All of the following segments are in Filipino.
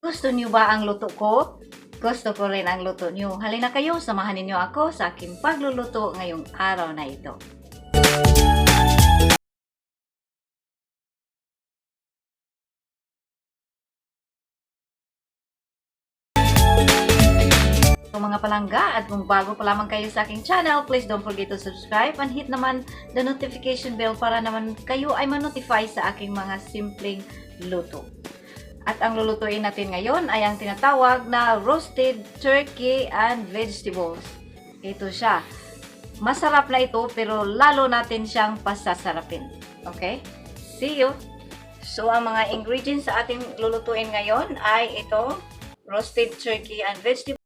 Gusto niyo ba ang luto ko? Gusto ko rin ang luto niyo. Halina kayo, samahan ninyo ako sa aking pagluluto ngayong araw na ito. Mga palangga, at kung bago pa lamang kayo sa aking channel, please don't forget to subscribe and hit naman the notification bell para naman kayo ay ma-notify sa aking mga simpleng luto. At ang lulutuin natin ngayon ay ang tinatawag na roasted turkey and vegetables. Ito siya. Masarap na ito pero lalo natin siyang pasasarapin. Okay? See you! So, ang mga ingredients sa ating lulutuin ngayon ay ito, roasted turkey and vegetables.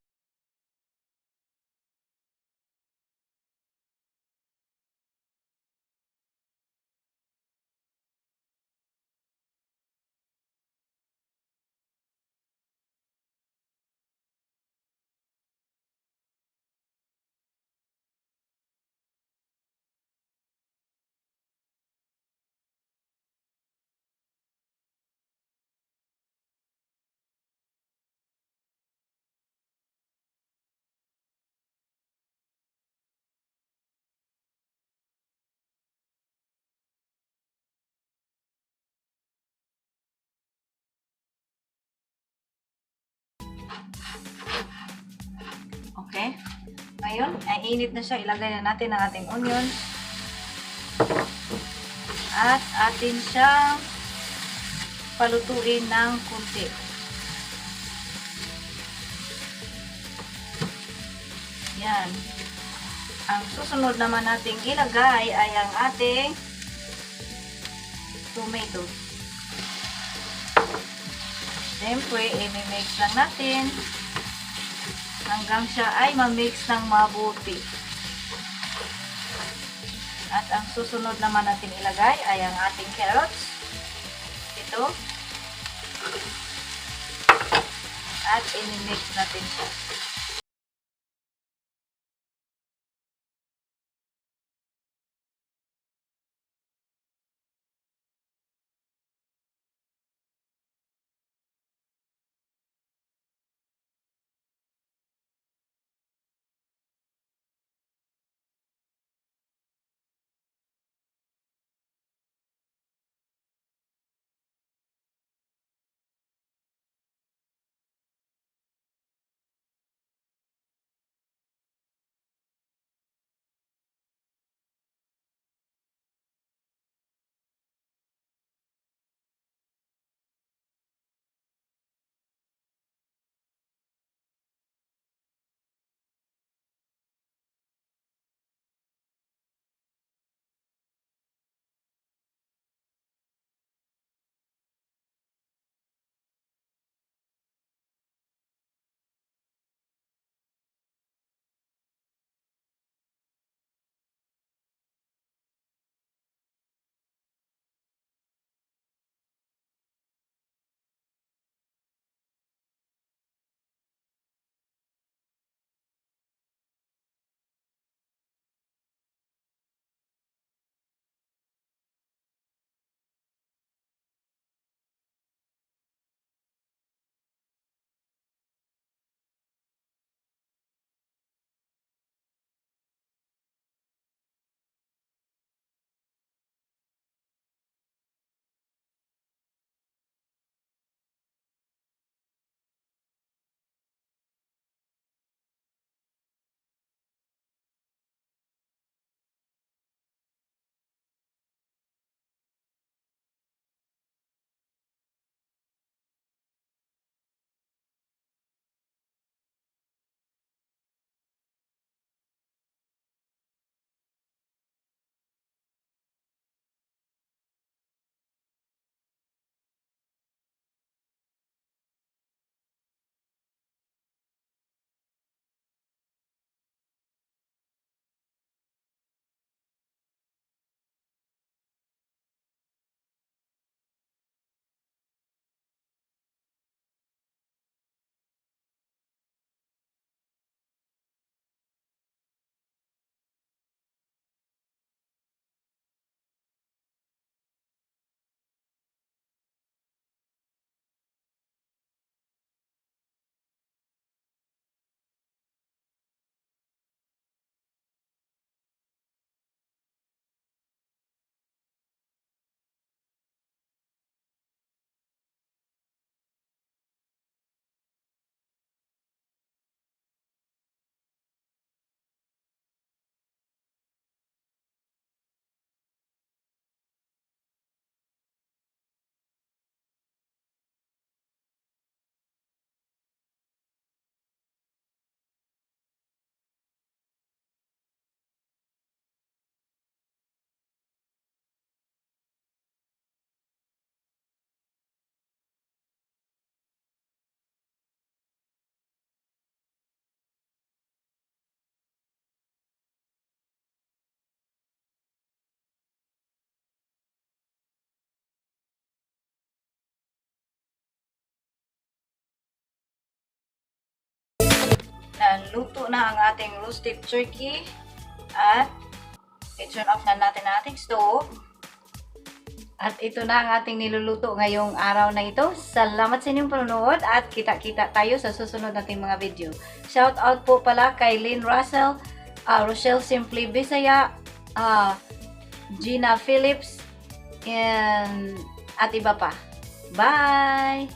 Okay? Ngayon, ay init na siya. Ilagay na natin ang ating onion. At atin siyang palutuin ng kunti. Yan. Ang susunod naman nating ilagay ay ang ating tomato. Siyempre, i-mix lang natin hanggang siya ay ma-mix ng mabuti. At ang susunod naman natin ilagay ay ang ating carrots. Ito. At i-mix natin siya. Ayan, luto na ang ating roasted turkey. At i-turn off na natin ang ating stove. At ito na ang ating niluluto ngayong araw na ito. Salamat sa inyong panonood at kita-kita tayo sa susunod nating mga video. Shout out po pala kay Lynn Russell, Rochelle Simply Bisaya, Gina Phillips, at iba pa. Bye!